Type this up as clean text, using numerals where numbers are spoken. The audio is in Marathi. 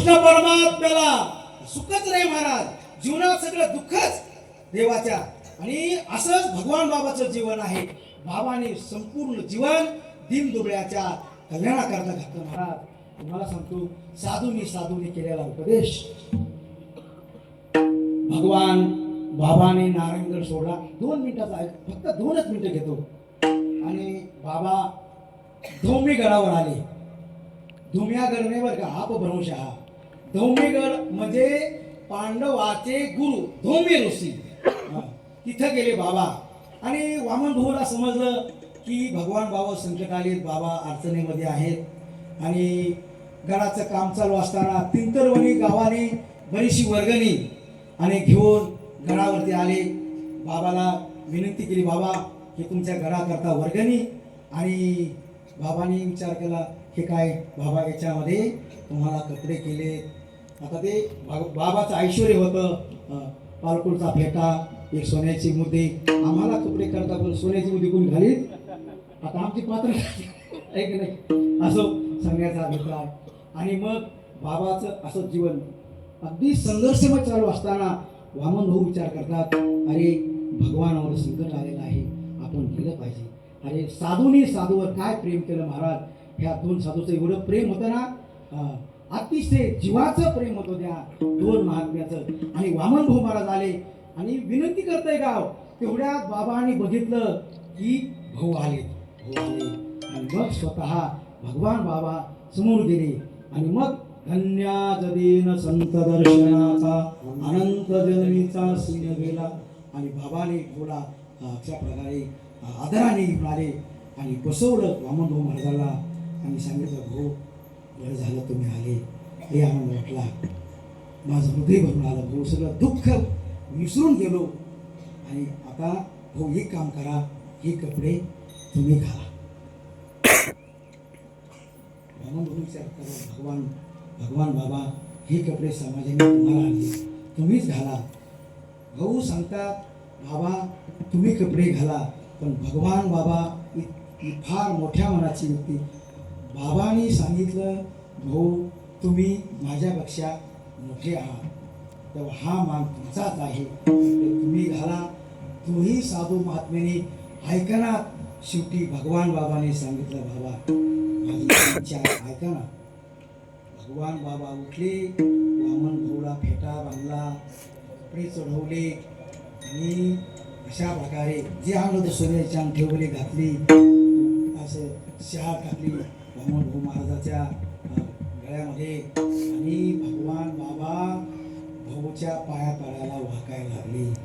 कृष्ण परमात्म्याला सुखच नाही महाराज, जीवनात सगळं दुःखच देवाच्या. आणि असंच भगवान बाबाचं जीवन आहे. बाबाने संपूर्ण जीवन दीनदुबळ्याच्या कल्याणाकरता घातलं महाराज. तुम्हाला सांगतो, साधूंनी केलेला उपदेश. भगवान बाबाने नारायणगड सोडला. 2 मिनिटाचा आहे, फक्त 2च मिनिटं घेतो. आणि बाबा धौम्यगडावर आले. धौम्यगड नाही बरं का, अपभ्रंश हा. धौम्यगड म्हणजे पांडवाचे गुरु धौम्य ऋषी, तिथं गेले बाबा. आणि वामन भाऊला समजलं की भगवान बाबा संकट आलेत, बाबा अडचणीमध्ये आहेत. आणि गडाचं काम चालू असताना तिंतरवणी गावाने बरीचशी वर्गणी आणि घेऊन गडावरती आले. बाबाला विनंती केली, बाबा हे तुमच्या गडाकरता वर्गणी. आणि बाबांनी विचार केला, हे काय बाबा, याच्यामध्ये तुम्हाला कपडे केले. आता ते बाबाचं ऐश्वर्य होतं, पालकुलचा फेटा, एक सोन्याची मुद्दे. आम्हाला कपडे करता पण सोन्याची मुद्दे कोणी घालीत? आता आमची पात्र आहे की नाही, असो सांगण्याचा अभिप्राय. आणि मग बाबाचं असं जीवन अगदी संघर्षमय चालू असताना वामन भाऊ विचार करतात, अरे भगवानावर संकट आलेलं आहे, आपण केलं पाहिजे. अरे साधूवर काय प्रेम केलं महाराज. ह्या 2 साधूचं एवढं प्रेम होतं ना, अतिशय जीवाचं प्रेम होतं त्या 2 महात्म्याचं. आणि वामन भाऊ महाराज आले आणि विनंती करतंय गाव. तेवढ्यात बाबांनी बघितलं की भाऊ आले. आणि मग स्वतः भगवान बाबा समोर गेले. आणि मग धन्याजदेन संत दर्शनाचा अनंत जन्मीचा सिंह गेला. आणि बाबाने बोला अशा प्रकारे आदराने आले आणि बसवलं वामन भाऊ महाराजाला. आणि सांगितलं, भाऊ बरं झालं तुम्ही आले, हे आनंद वाटला, माझं हृदय भरून आलं. भाऊ सगळं दुःख विसरून गेलो. आणि आता भाऊ एक काम करा, हे कपडे तुम्ही घाला. वामन भाऊ विचार करा, भगवान बाबा हे कपडे समाजाने तुम्हाला आणले, तुम्हीच घाला. भाऊ सांगतात, बाबा तुम्ही कपडे घाला. पण भगवान बाबा ही फार मोठ्या मनाची व्यक्ती. बाबांनी सांगितलं, भाऊ तुम्ही माझ्यापेक्षा मोठे आहात, तेव्हा हा मान तुमचाच आहे, तुम्ही घाला. तोही साधू महात्म्याने ऐकणार. शेवटी भगवान बाबाने सांगितलं, बाबा माझी इच्छा ऐका ना. भगवान बाबा उठले, वामन भाऊला फेटा बांधला, कपडे चढवले. आणि अशा प्रकारे जे आणलं होतं सोन्याची अंगठी घातली, असं शाल टाकली वामन भाऊ महाराजाच्या गळ्यामध्ये. आणि भगवान बाबा भाऊच्या पाया पडायला वाकायला लागले.